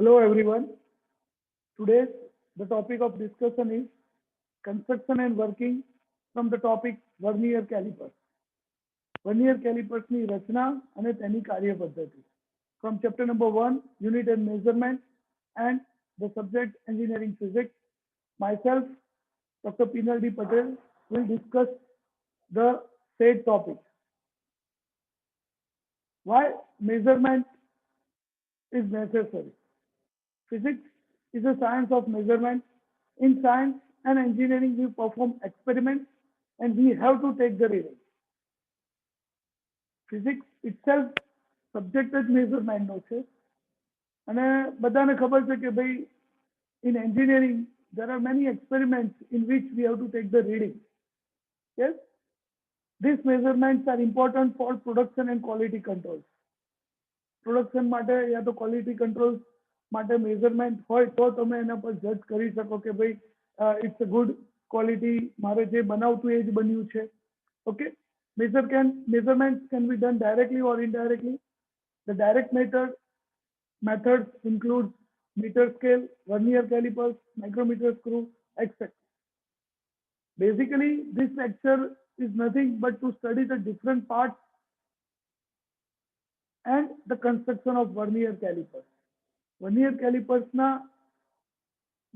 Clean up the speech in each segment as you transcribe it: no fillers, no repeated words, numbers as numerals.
Hello everyone. Today the topic of discussion is construction and working from the topic vernier calipers. Vernier calipers ની રચના અને તેની કાર્યપદ્ધતિ. From chapter number 1, unit and measurement and the subject engineering physics. Myself, Dr. Pinal D. Patel will discuss the said topic. Why measurement is necessary? Physics is a science of measurement. In science and engineering, we perform experiments and we have to take the reading. Physics itself subject જ મેઝરમેન્ટનો છે અને બધાને ખબર છે કે ભાઈ in engineering there are many experiments in which we have to take the reading. Yes, these measurements are important for production and quality controls. Production માટે યા તો ક્વોલિટી કંટ્રોલ માટે મેઝરમેન્ટ હોય તો તમે એના પર જજ કરી શકો કે ભાઈ ઇટ્સ અ ગુડ ક્વોલિટી, મારે જે બનાવતું એ જ બન્યું છે. Okay, measurements can be done directly or indirectly. The direct methods include meter scale, vernier calipers, micrometer screw, etc. Basically, this lecture is nothing but to study the different parts and the construction of vernier calipers. Vernier calipers ના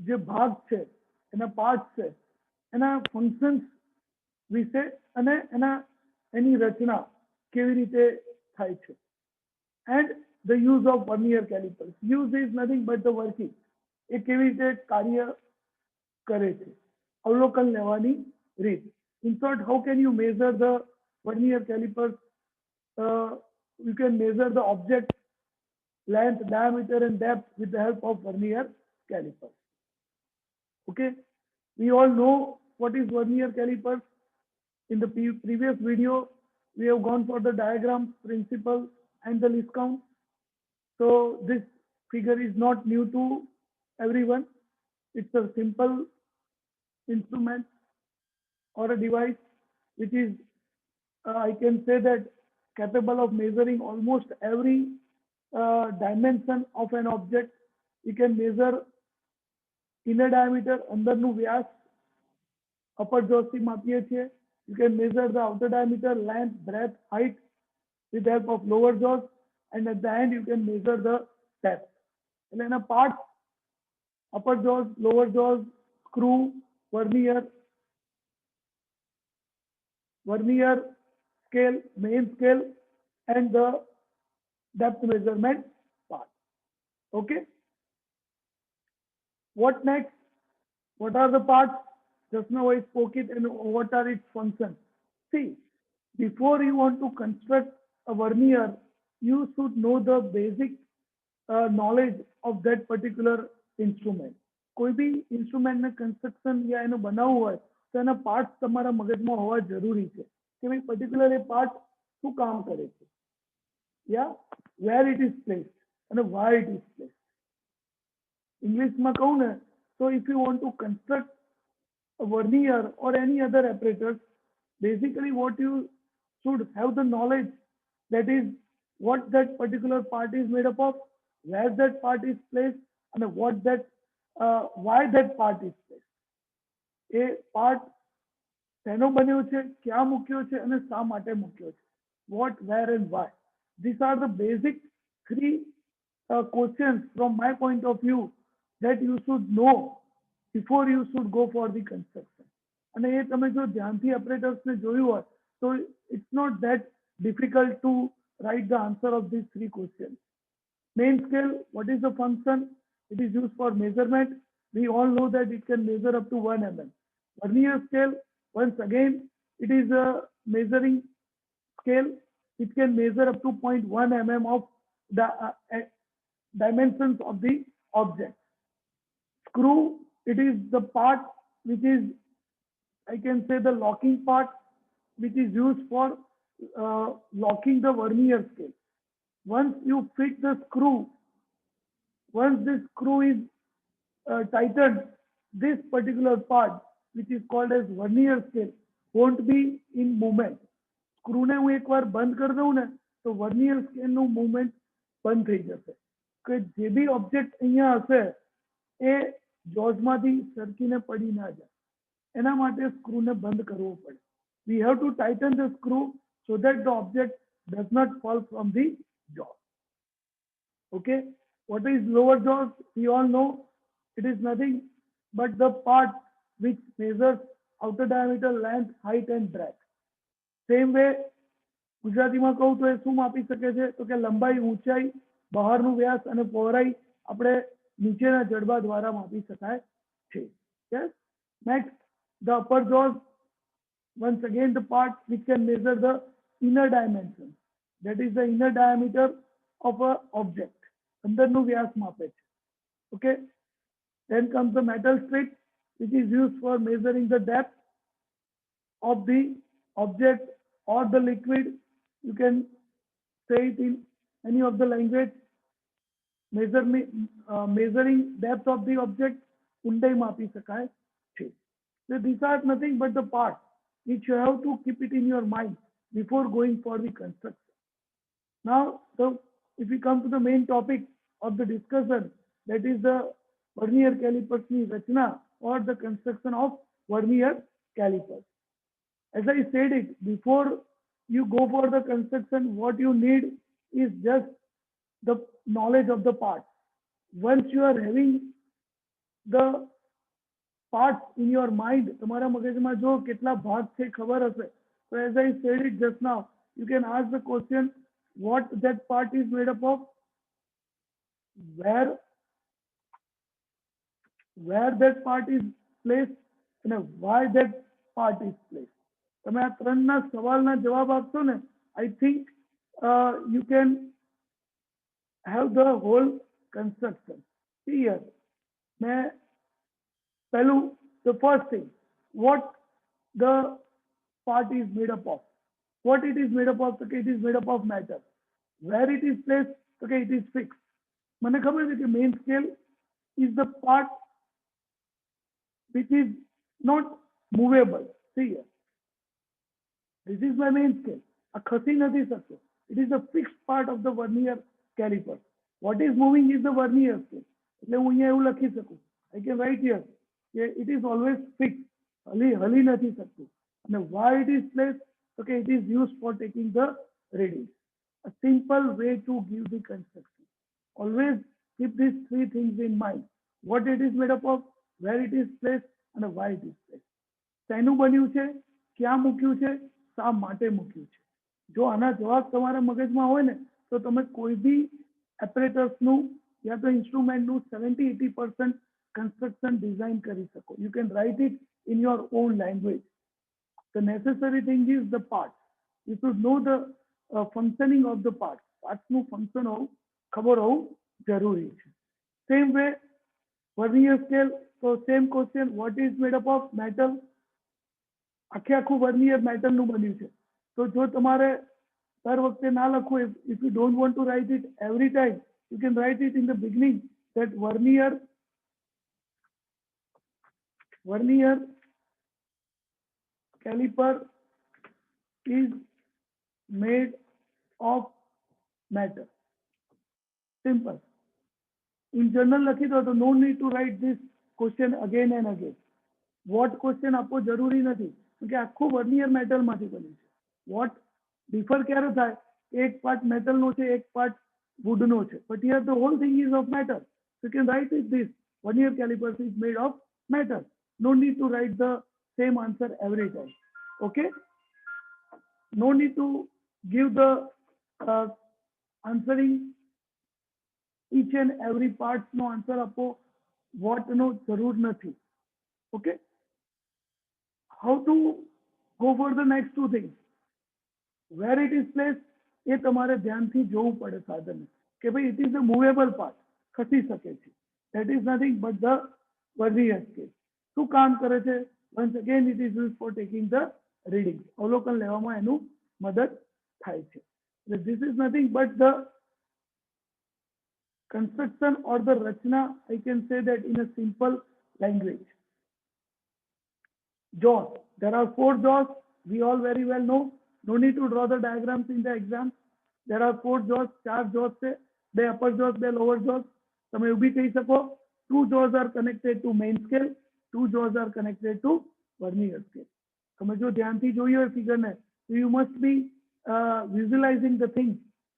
જે ભાગ છે, એના part છે, એના functions વિશે અને એની રચના કેવી રીતે થાય છે. And the use of vernier calipers. Use is nothing but the working. એ કેવી રીતે કાર્ય કરે છે, અવલોકન લેવાની રીત. In short, how can you measure the vernier calipers? You can measure the object length, diameter and depth with the help of vernier calipers. Okay, we all know what is vernier calipers. In the previous video, we have gone for the diagram, principle and the least count. So this figure is not new to everyone. It's a simple instrument or a device which is, I can say that, capable of measuring almost every dimension of an object. You can measure inner diameter, અંદરનું વ્યાસ, upper jaws થી માપીએ છીએ. You can measure the outer diameter, length, breadth, height with the help of lower jaws, and at the end you can measure the depth. એટલે એના parts, upper jaws, lower jaws, screw, vernier scale, main scale, and the depth measurement part. Okay, what next? What are the parts? Just now I spoke it, and what are its functions? See, before you want to construct a vernier, you should know the basic knowledge of that particular instrument. કોઈ બી ઇન્સ્ટ્રુમેન્ટને construction યા એનું બનાવવું હોય તો એના parts તમારા મગજમાં હોવા જરૂરી છે કે ભાઈ પર્ટિક્યુલર એ પાર્ટ શું કામ કરે છે, યા where it is placed and why it is placed. ઇંગ્લિશમાં કહું ને, so if you want to construct a vernier or any other apparatus, basically what you should have the knowledge, that is what that particular part is made up of, where that part is placed, and why that part is placed. A part શેનો બન્યો છે, ક્યાં મૂક્યો છે અને શા માટે મૂક્યો છે. What, where and why. These are the basic three questions from my point of view that you should know before you should go for the construction. અને એ તમે જો ધ્યાનથી apparatusને જોયું હોય so it's not that difficult to write the answer of these three questions. Main scale, what is the function? It is used for measurement. We all know that it can measure up to 1 mm. Vernier scale, once again, it is a measuring scale. It can measure up to 0.1 mm of the dimensions of the object. Screw, it is the part which is, I can say, the locking part, which is used for locking the vernier scale. Once you fit the screw, once this screw is tightened, this particular part, which is called as vernier scale, won't be in movement. Screw ને હું એકવાર બંધ કરી દઉં ને તો vernier સ્કેલનું movement બંધ થઈ જશે. કે જે બી ઓબ્જેક્ટ અહીંયા હશે એ જોઝમાંથી સરકીને પડી ના જાય, એના માટે સ્ક્રૂને બંધ કરવો પડે. We have to tighten the screw so that the object does not fall from the jaw. Okay, what is lower jaws? We all know it is nothing but the part which measures outer diameter, length, height and breadth. Same way ગુજરાતીમાં કહું તો એ શું માપી શકે છે? તો કે લંબાઈ, ઊંચાઈ, બહારનું વ્યાસ અને પહોળાઈ આપણે નીચેના જડબા દ્વારા માપી શકાય છે. Yes. Next, the upper jaws. Once again, the part which can measure the inner dimension. That is the inner diameter of a object. અંદરનું વ્યાસ માપે છે. Okay. Then comes the metal strip, which is used for measuring the depth of the object or the liquid. You can say it in any of the language. Measuring depth of the object, ઊંડાઈ માપી શકાય છે. So these are nothing but the parts which you have to keep it in your mind before going for the construction. Now, if we come to the main topic of the discussion, that is the vernier calipers ની રચના or the construction of vernier calipers. As I said it, before you go for the construction, what you need is just the knowledge of the parts. Once you are having the parts in your mind, તમારા મગજમાં જો કેટલા ભાગ છે ખબર હશે, so as I said it just now, you can ask the question what that part is made up of, where that part is placed and why that part is placed. તમે આ ત્રણના સવાલના જવાબ આપશો ને, I think you can have the whole construction. See here, the first thing, what the part is made up of. What it is made up of? Okay, it is made up of metal. Where it is placed? Okay, it is fixed. મને ખબર છે કે main scale is the part which is not movable. See here, this is my main scale. આ ખસી નથી શકતો. It is the fixed part of the vernier caliper. What is moving is the vernier scale. એટલે હું અહીંયા એવું લખી શકું. I can write here it is always fixed. હલી નથી શકતું. And why it is placed? Okay, it is used for taking the readings. A simple way to give the construction. Always keep these three things in mind. What it is made up of, where it is placed, and why it is placed. શેનું બન્યું છે, ક્યાં મૂક્યું છે, શા માટે મૂક્યું છે. જો આના જવાબ તમારા મગજમાં હોય ને, તો તમે કોઈ બી એપરેટર્સનું યા તો ઇન્સ્ટ્રુમેન્ટનું 70-80% construction design કરી શકો. You can write it in your own language. The necessary thing is the parts. You should know the functioning of the parts. Parts નું function હોવું ખબર હોવું જરૂરી છે. Same way, vernier scale. So same question, what is made up of? Metal. આખું vernier metal નું બન્યું છે. તો જો તમારે દર વખતે ના લખવું, if you don't want to write it every time, you can write it in the beginning that vernier caliper is made of metal. Simple. In general લખી દો, તો no need to write this question again and again. What question આપવો જરૂરી નથી, કે આખું vernier મેટલમાંથી બન્યું છે. What differ ક્યારે થાય? એક પાર્ટ મેટલનો છે, એક પાર્ટ વુડનો છે. But here the whole thing is of metal. You can write it this vernier calipers is made of metal. No need to write the same answer every time. Okay? No need to give the answering each and every part no answer આપો. What no જરૂર નથી. Okay? How to go for the next two things? Where it is placed, એ તમારે ધ્યાનથી જોવું પડે સાધન કે ભાઈ it is a movable part, ખસી શકે છે. That is nothing but the vernier scale. શું કામ કરે છે? Once again it is used for taking the readings. અવલોકન લેવામાં એનું મદદ થાય છે. This is nothing but the construction or the rachna. I can say that in a simple language. Jaws. There are 4 jaws. We all very well know. No need to draw the diagrams in the exam. There are 4 jaws, 4 jaws છે. બે upper jaws, બે lower jaws. તમે એવું બી કહી શકો, 2 jaws are connected to main scale, 2 jaws are connected to vernier scale. તમે જો ધ્યાનથી જોયું હોય ફિગર ને, so you must be visualizing the thing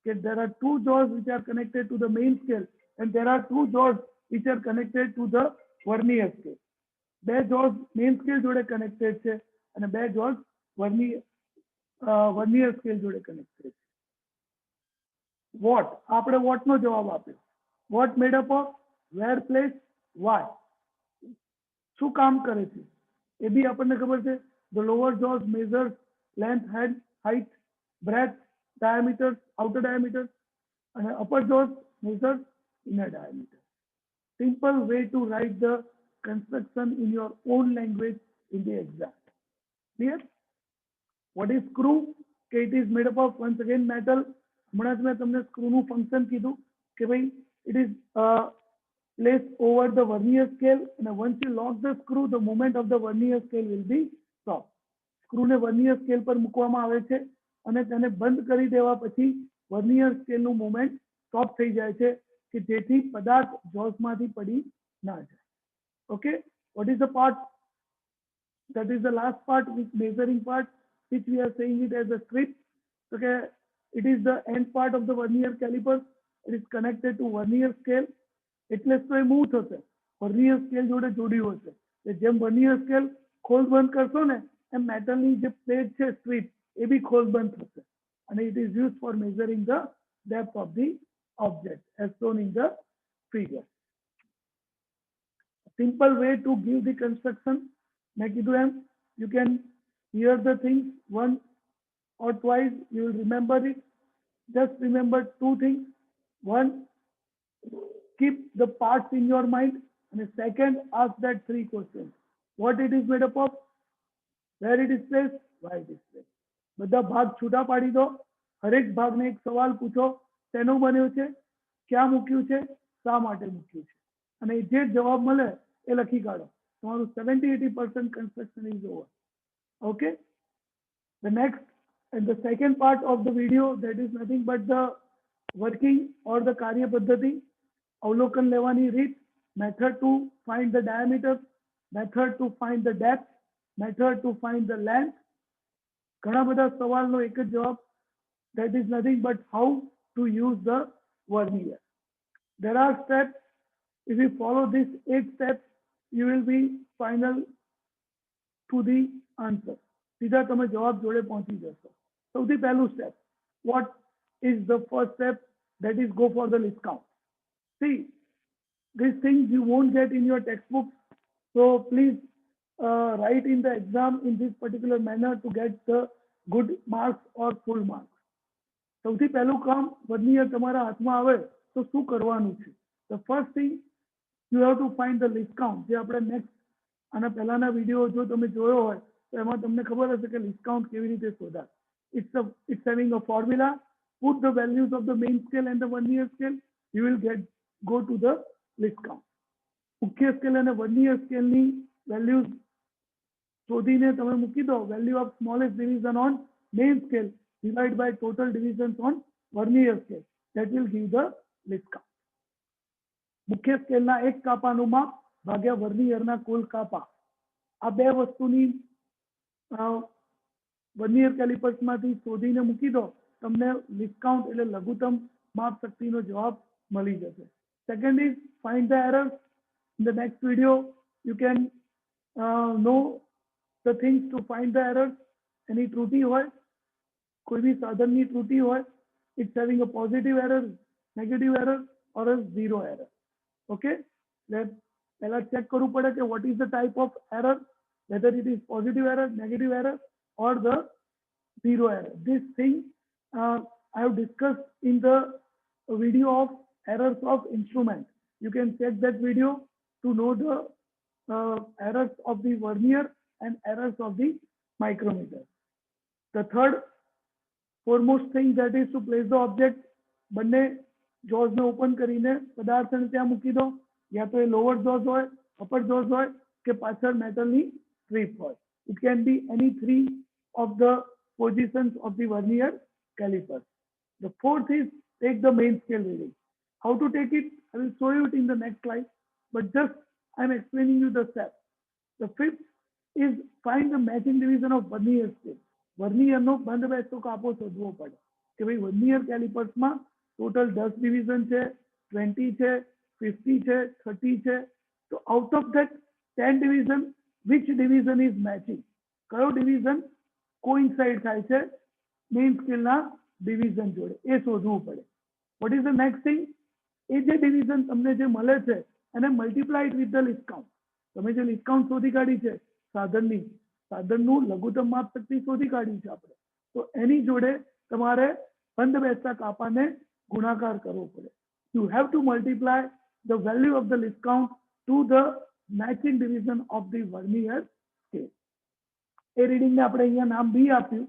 that there are 2 jaws which are connected to the main scale and there are 2 jaws which are connected to the vernier scale. બે jaws main scale જોડે connected છે અને બે jaws vernier scale જોડે connected છે. What? આપણે what નો જવાબ આપ્યો. What made up of? Where, place, why? શું કામ કરે છે એ બી આપણને ખબર છે. The lower jaws measures length, height, breadth, diameter, outer diameter, and upper jaws measures inner diameter. Simple way to write the construction in your own language in the exam. Clear? What is screw? Okay, it is made up of once again metal. હમણાં જ મેં તમને સ્ક્રૂનું function કીધું કે ભાઈ it is placed over the vernier scale and once you lock the screw the movement of the vernier scale will be stopped. સ્ક્રૂને vernier scale પર મૂકવામાં આવે છે અને તેને બંધ કરી દેવા પછી વર્નિયર સ્કેલનું મૂવમેન્ટ સ્ટોપ થઈ જાય છે કે જેથી પદાર્થ જોસમાંથી પડી ના જાય. Okay, what is the part? That is the last part, which measuring part, which we are saying it as a strip. Okay, it is the end part of the vernier caliper. It is connected to vernier scale. એટલે તો એ move થશે, vernier scale જોડે જોડ્યું હશે. જેમ vernier scale ખોલ બંધ કરશો ને એમ મેટલની જે પ્લેટ છે સ્ટ્રીપ એ બી ખોલ બંધ થશે અને it is used for measuring the depth of the object as shown in the figure. Simple way to give the construction, મેં કીધું એમ, you can hear the things once or twice, you will remember it. Just remember two things. One, keep the parts in your mind, and second, ask that 3 questions. What it is made up of, where it is placed, why it is placed. બધા ભાગ છૂટા પાડી દો, હરેક ભાગને એક સવાલ પૂછો, શેનો બન્યો છે, ક્યાં મૂક્યું છે, શા માટે મૂક્યું છે, અને જે જવાબ મળે એ લખી કાઢો. તમારું 70-80% construction is over. Okay, the next and the second part of the video, that is nothing but the working or the કાર્ય પદ્ધતિ, અવલોકન લેવાની રીત, method to find the diameter, method to find the depth, method to find the length. ઘણા બધા સવાલનો એક જ જવાબ, that is nothing but how to use the vernier. There are steps. If you follow these 8 steps, you will be final to the answer. सीधा તમે જવાબ જોડે પહોંચી જશો. સૌથી પહેલું step, what is the first step? That is go for the list count. See, these things you won't get in your textbook, so please write in the exam in this particular manner to get the good marks or full marks. સૌથી પહેલું કામ vernier તમારા હાથમાં આવે તો શું કરવાનું છે? The first thing, you have to find the list count. જે આપણે next આના પહેલાના વિડીયો જો તમે જોયો હોય તો એમાં તમને ખબર હશે કે list count કેવી રીતે શોધાય. It's having a formula. Put the values of the main scale and the vernier scale. You will go to the list count. મુખ્ય સ્કેલ અને વર્નિયર સ્કેલની વેલ્યુઝ શોધીને તમે મૂકી દો. Value of smallest division on main scale divide by total divisions on vernier scale. That will give the list count. મુખ્ય સ્કેલના એક કાપાનું માપ ભાગ્યા વર્નિયરના કુલ કાપા. આ બે વસ્તુની વર્નિયર કેલિપર્સમાંથી શોધીને મૂકી દો, તમને લિસ્ટ કાઉન્ટ એટલે લઘુત્તમ માપ શક્તિનો જવાબ મળી જશે. Second is find the errors. In the next video, you can know the things to find the errors. Any ત્રુટિ હોય, કોઈ બી સાધનની ત્રુટિ હોય, it's having a positive error, negative error or a zero error. Okay, પહેલા check કરવું પડે કે what is the type of error, whether it is positive error, negative error or the zero error. This thing I have discussed in the video of errors of instrument. You can check that video to know the errors of the vernier and errors of the micrometer. The third foremost thing, that is to place the object. બંને jaws ને open કરીને પદાર્થને ત્યાં મૂકી દો. યા તો એ lower jaws હોય, upper jaws હોય કે પાછળ મેટલની સ્ટ્રીપ હોય. It can be any 3 of the positions of the vernier caliper. The fourth is take the main scale reading. How to take it, I will show you it in the next slide, but just I am explaining you the steps. The fifth is find the matching division of vernier scale. વર્નિયરનો બંધ બેસતો કાપો શોધવો પડે કે ભાઈ vernier કેલિપર્સમાં total 10 division છે, 20 છે, 50 છે, 30 છે. તો out of that 10 division which division is matching, કયો ડિવિઝન કોઇન્સાઇડ થાય છે મેઇન સ્કેલના ડિવિઝન જોડે, એ શોધવું પડે. What is the next thing, એ જે ડિવિઝન તમને જે મળે છે એને multiplied with the least count. તમે જે લિસ્ટ કાઉન્ટ શોધી કાઢી છે સાધનનું લઘુત્તમ માપ શક્તિ શોધી કાઢી છે આપણે, તો એની જોડે તમારે બંધ બેસતા કાપાને ગુણાકાર કરવો પડે. You have to multiply the value of the list count to the matching division of the vernier scale. એ રીડિંગને આપણે અહીંયા નામ બી આપ્યું.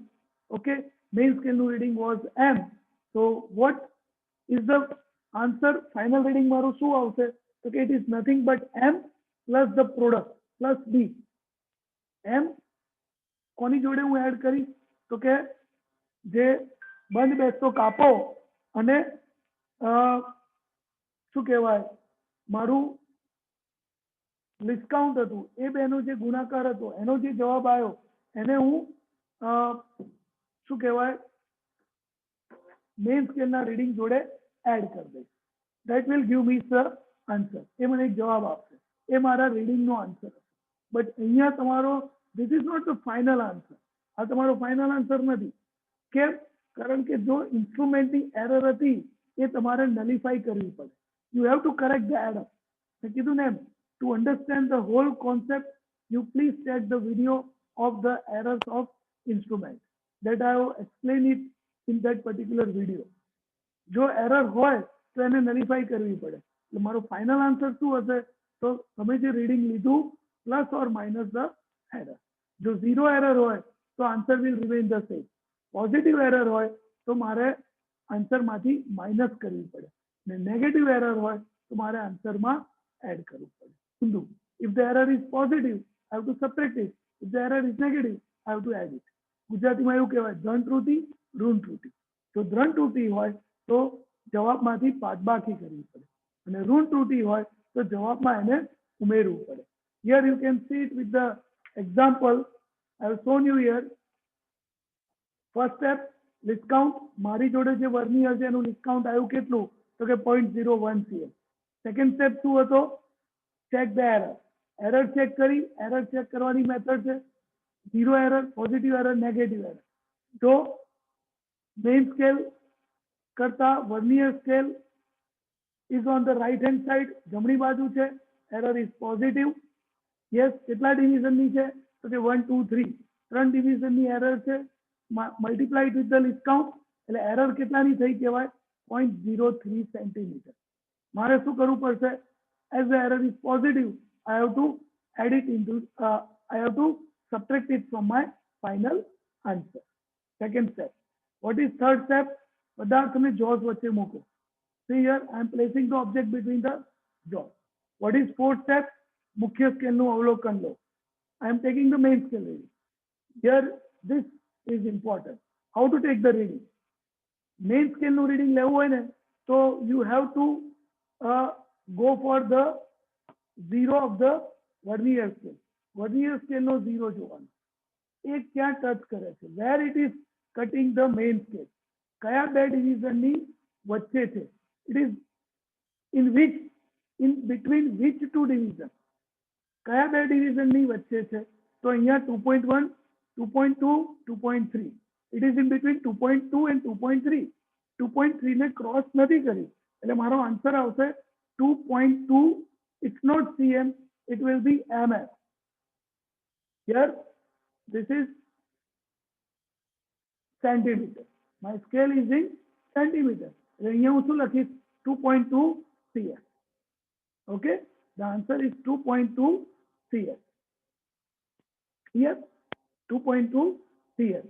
ઓકે, મેઇન સ્કેલનું reading was M. So what is the answer? Final reading મારું શું આવશે? તો કે it is nothing but M plus the product plus B. M કોની જોડે હું એડ કરીશ? તો કે જે બંધ બેસતો કાપો અને શું કહેવાય મારું લિસ્ટ કાઉન્ટ હતું એ બેનો જે ગુણાકાર હતો એનો જે જવાબ આવ્યો એને હું શું કહેવાય મેઇન સ્કેલના રીડિંગ જોડે એડ કરી દઈશ. That will give me the answer. એ મને એક જવાબ આપશે, એ મારા રીડિંગનો આન્સર હશે. બટ અહીંયા તમારો this is not the final answer. આ તમારો ફાઇનલ આન્સર નથી. કેમ? કારણ કે જો ઇન્સ્ટ્રુમેન્ટની એરર હતી એ તમારે નલિફાઈ કરવી પડે. You have to correct the error. મેં કીધું ને એમ, to understand the whole concept you please check the video of the errors of instrument that I have explained it in that particular video. જો error હોય તો એને નલિફાઈ કરવી પડે. એટલે મારો ફાઇનલ આન્સર શું હશે? તો તમે જે રીડિંગ લીધું plus or minus the error. જો ઝીરો એરર હોય તો answer will remain the same. Positive error હોય તો મારે આન્સરમાંથી માઇનસ કરવી પડે, ને નેગેટિવ એરર હોય તો મારે આન્સરમાં એડ કરવું પડે. સમજું? If the error is positive, I have to subtract it. If the error is negative, I have to add it. ગુજરાતીમાં એવું કહેવાય ધન ત્રુટી ઋણ ત્રુટી. જો ધન ત્રુટી હોય તો જવાબમાંથી બાદબાકી કરવી પડે અને ઋણ ત્રુટી હોય તો જવાબમાં એને ઉમેરવું પડે. Here you can see it with the example I have shown you here. First step, list count. મારી જોડે જે વર્નિયર છે એનું લિસ્ટ કાઉન્ટ આવ્યું કેટલું? તો કે 0.01 cm. સેકન્ડ સ્ટેપ શું હતો? Check the error. Error check કરી, એરર ચેક કરવાની મેથડ છે zero error, positive error, negative error. જો મેઇન સ્કેલ કરતા vernier scale is on the right hand side, જમણી બાજુ છે, એરર ઇઝ પોઝિટિવ. યસ, કેટલા ડિવિઝનની છે? તો કે 1 2 3 3 ડિવિઝનની એરર છે. Multiplied with the least count એટલે એરર કેટલાની થઈ કહેવાય? 0.03 સેન્ટીમીટર. મારે શું કરવું પડશે? As the error is positive, I have to add it into, I have to subtract it from my final answer. Second step. What is third step? પદાર્થ અને jaws વચ્ચે મૂકો. See here, I am placing the object between the jaws. What is fourth step? મુખ્ય સ્કેલનું અવલોકન લો. I am taking the main scale reading. Here, this is important. How to take the reading? Main scale reading લેવું હોય ને તો you have to go for the zero of the vernier scale. Vernier scale no zero જોવાનું. એ ક્યાં touch કરે છે? Where it is cutting the main scale. કયા બે ડિવિઝનની વચ્ચે છે? It is in which, in between which two division? કયા બે ડિવિઝનની વચ્ચે છે? તો અહીંયા 2.1, 2.2, 2.3. It is in between 2.2 and 2.3. 2.3 ને ક્રોસ નથી કરી એટલે મારો આન્સર આવશે 2.2. It's not cm, it will be mm. Here, this is centimeter. My scale is in centimeter. અહીંયા હું શું લખીશ? 2.2 cm. Okay, the answer is 2.2 cm. Here, 2.2 cm.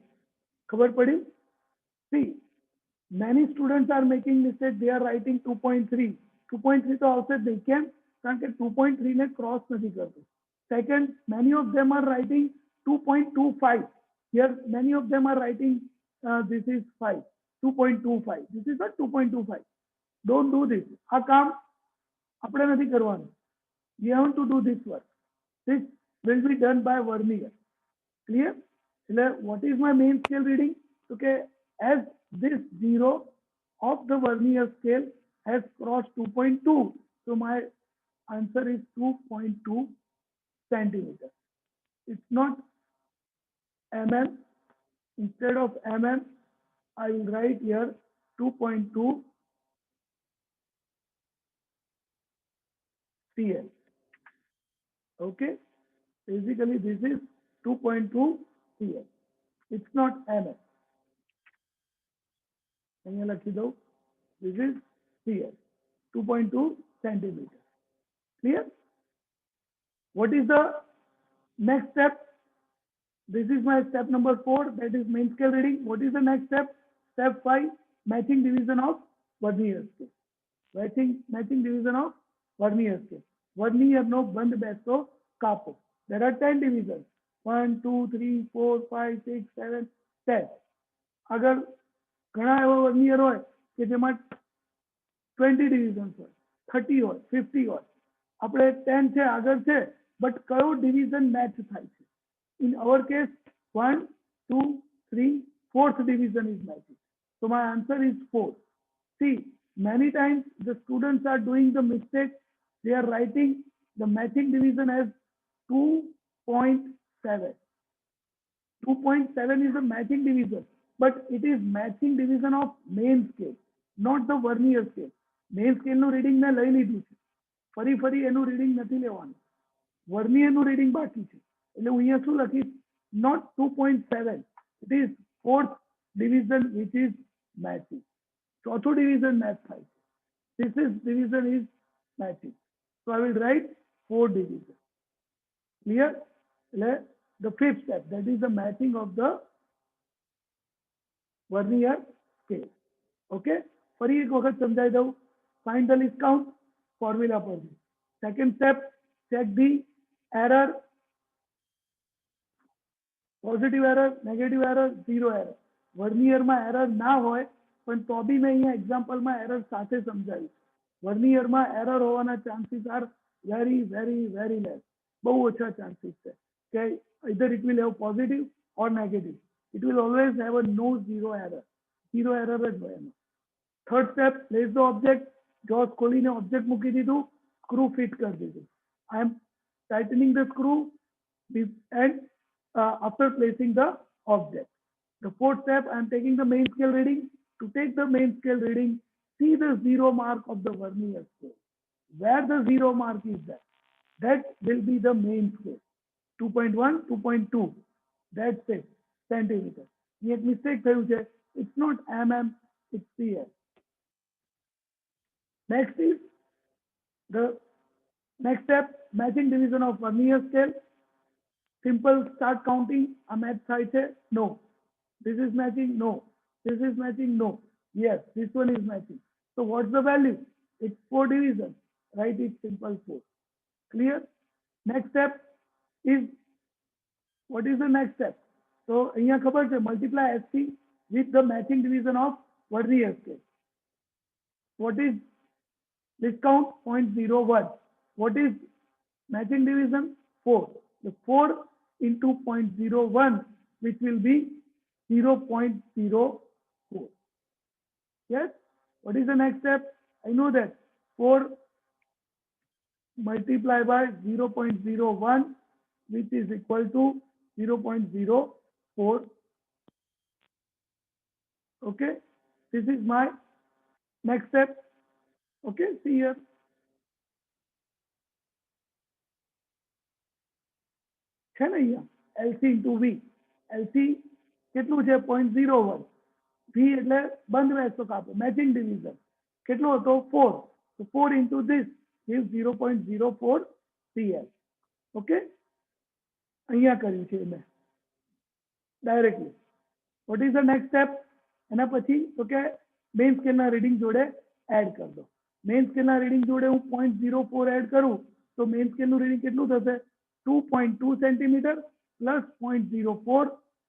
ખબર પડી? See, many students are making mistake. They are writing 2.3. 2.3 તો આવશે જ નહીં. કેમ? કારણ કે 2.3 ને ક્રોસ નથી કરતું. Second, many of them are writing 2.25. Here, many of them are writing this is 5. 2.25. This is not 2.25. Don't do this. આ કામ આપણે નથી કરવાનું. We have to do this work. This will be done by vernier. Clear? એટલે what is my main scale reading? Okay, as this zero of the vernier scale has crossed 2.2, so my answer is 2.2 centimeter. It's not mm. Instead of mm, I will write here 2.2 cl. Okay, basically this is 2.2 cl. It's not mm. અહીંયા લખી દઉં. This is cl, 2.2 centimeter. Clear? What is the next step? This is my step number 4, that is main scale reading. What is the next step? Step 5, matching division of vernier scale. Matching division of vernier scale. Vernier no બંધ બેસતો કાપો. There are 10 divisions. 1, 2, 3, 4, 5, 6, 7, 10. અગર ઘણા એવા vernier હોય કે જેમાં 20 divisions હોય, 30 હોય, 50 હોય. આપણે 10 છે આગળ છે, બટ કયો ડિવિઝન મેચ થાય છે? In our case, 1, 2, 3, 4th division is matching. So my answer is 4. See, many times the students are doing the mistake. They are writing the matching division as 2.7. 2.7 is the matching division, but it is matching division of main scale, not the vernier scale. Main scale નું reading મેં લઈ લીધું છે. ફરી એનું reading નથી લેવાનું. Vernier નું reading બાકી છે. એટલે હું અહીંયા શું લખીશ? Not 2.7. It is 4th division which is matching. ચોથું division match થાય છે. This is division is matching. So I will write 4 division. Clear? The 5th step, that is the matching of the vernier scale. Okay? ફરી એક વખત સમજાઈ દઉં. Find the least count, formula પરથી. Second step, check the error, positive error, negative error, zero error. વર્નિયરમાં error ના હોય, પણ તો બી મેં અહીંયા એક્ઝામ્પલમાં એરર સાથે સમજાવ્યું. વર્નિયરમાં એરર હોવાના chances are very very very less. બહુ ઓછા ચાન્સીસ છે કે either it will have positive or negative. It will always have a no zero error. Zero error જ હોય એમાં. Third step, place the object. જોસ ખોલીને ઓબ્જેક્ટ મૂકી દીધું, સ્ક્રૂ ફિટ કરી દીધું. I am tightening the screw and after placing the object. The 4th step, I am taking the main scale reading. To take the main scale reading, see the zero mark of the vernier scale. Where the zero mark is there, that will be the main scale. 2.1, 2.2. That's it. Centimeter. Yet mistake થયું છે. It's not mm, it's cl. Next is the next step, matching division of vernier scale. Simple, start counting. A match થાય છે? No. This is matching? No. This is matching? No. Yes, this one is matching. So what's the value? It's 4 divisions. Write it simple 4. Clear? Next step is, what is the next step? So અહીંયા ખબર છે, multiply SC with the matching division of vernier scale. What is this count? 0.01. What is matching division? 4. The 4 into 0.01, which will be 0.04. Yes? What is the next step? I know that 4 multiplied by 0.01, which is equal to 0.04. Okay? This is my next step. Okay, see here. છે ને અહીંયા LC into V. LC કેટલું છે? 0.01. V એટલે બંધ બેસતો કાપો, matching division. કેટલો હતો? 4. So 4 into this gives 0.04 CL. Okay? અહીંયા કર્યું છે મેં directly. What is the next step? એના પછી તો કે મેઇન સ્કેલના રીડિંગ જોડે એડ કર દો. મેઇન સ્કેલના રીડિંગ જોડે હું 0.04 એડ કરું તો મેઇન સ્કેલનું રીડિંગ કેટલું થશે? 2.2 centimeter plus 0.04,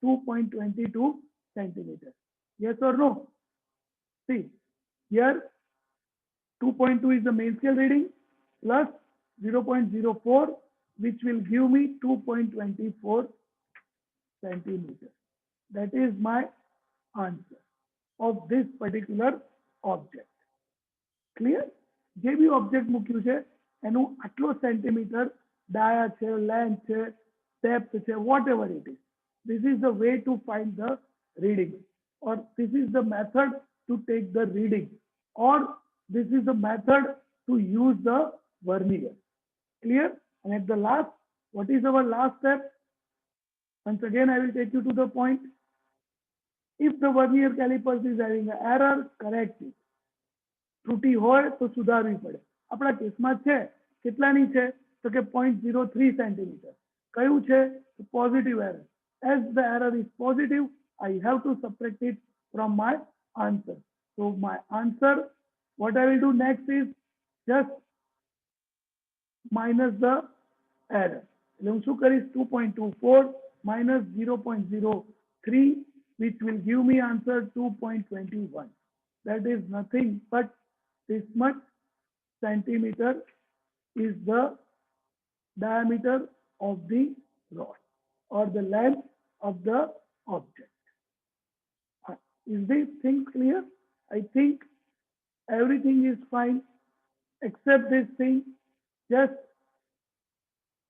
2.22 centimeter. Yes or no? See, here 2.2 is the main scale reading plus 0.04, which will give me 2.24 centimeters. That is my answer of this particular object. Clear? જે બી object મૂક્યું છે એનું આટલો centimetre ડાયા છે, length છે, depth છે, whatever it is. This is the way to find the reading, or this is the method to take the reading, or this is the method to use the vernier. Clear? And at the last, what is our last step? Once again, I will take you to the point. If the vernier calipers is having an error, correct it. ત્રુટી હોય તો સુધારવી પડે. આપણા કેસમાં છે કેટલાની છે તો કે 0.03 સેન્ટીમીટર. કયું છે? Positive error. As the error is positive, I have to subtract it from my answer. So my answer, what I will do next is just minus the error. એટલે હું શું કરીશ? 2.24 minus 0.03, which will give me answer 2.21. That is nothing but this much centimeter is the diameter of the rod or the length of the object. Is this thing clear? I think everything is fine except this thing. Just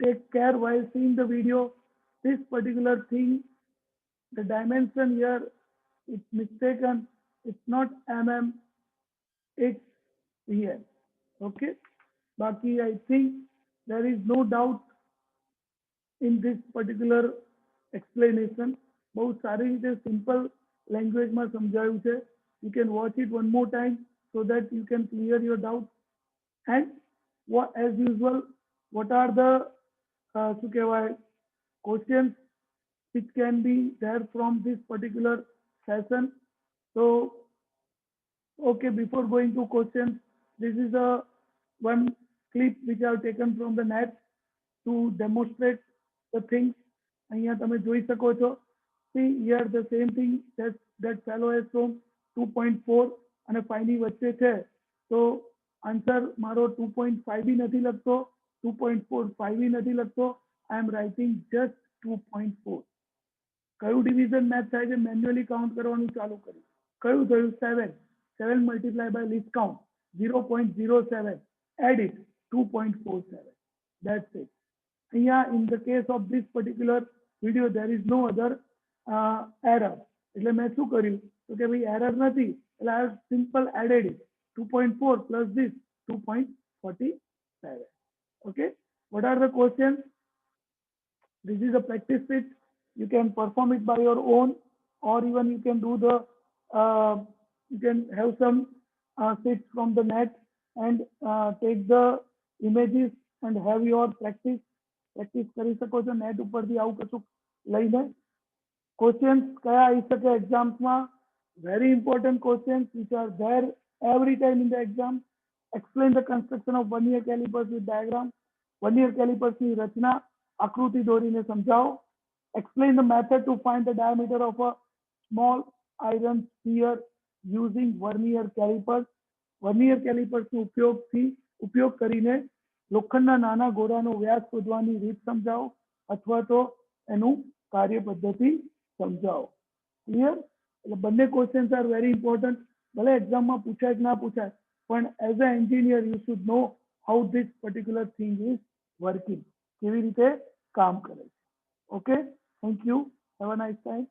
take care while seeing the video. This particular thing, the dimension here, it's mistaken. It's not mm, it's cm. Okay. Baki, I think there is no doubt in this particular explanation. बहुत सारी रीते simple language में समझाયું છે. You can watch it one more time so that you can clear your doubt. And what, as usual, what are the શું કહેવાય questions which can be there from this particular session? So, okay, before going to questions, this is a one clip which I have taken from the net to demonstrate the things. અહીંયા તમે જોઈ શકો છો. See here the same thing that fellow has shown 2.4 અને 5 ની વચ્ચે છે. તો આન્સર મારો 2.5 બી નથી લખતો, 2.45 બી નથી લખતો. I am writing just 2.4. કયું ડિવિઝન મેચ થાય છે? મેન્યુઅલી કાઉન્ટ કરવાનું ચાલુ કર્યું. કયું થયું? 7. 7 multiplied by least count 0.07. Add it 2.47. That's it. Here in the case of this particular video there is no other error. એટલે મેં શું કર્યું તો કે ભાઈ error નથી એટલે I have simple added it 2.4 plus this 2.47. Okay. What are the questions? This is a practice fit. You can perform it by your own, or even you can do the you can have some sits from the net and take the images and have your practice કરી શકો છો net ઉપરથી આવું કશું લઈને. Questions કયા આવી શકે એક્ઝામ્સમાં? Very important questions which are there every time in the exam. Explain the construction of vernier calipers with diagram. vernier calipers ની રચના આકૃતિ દોરીને સમજાવો. Explain the method to find the diameter of a small iron sphere using vernier calipers. vernier calipers નો ઉપયોગ કરીને લોખંડના નાના ગોળાનો વ્યાસ શોધવાની રીત સમજાવો અથવા તો એનું કાર્ય પદ્ધતિ સમજાવો. ક્લિયર? એટલે બંને ક્વેશ્ચન્સ આર વેરી ઇમ્પોર્ટન્ટ. ભલે એક્ઝામમાં પૂછાય કે ના પૂછાય, પણ as a engineer you should know how this particular thing is working, કેવી રીતે કામ કરે છે. Okay, thank you, have a nice time.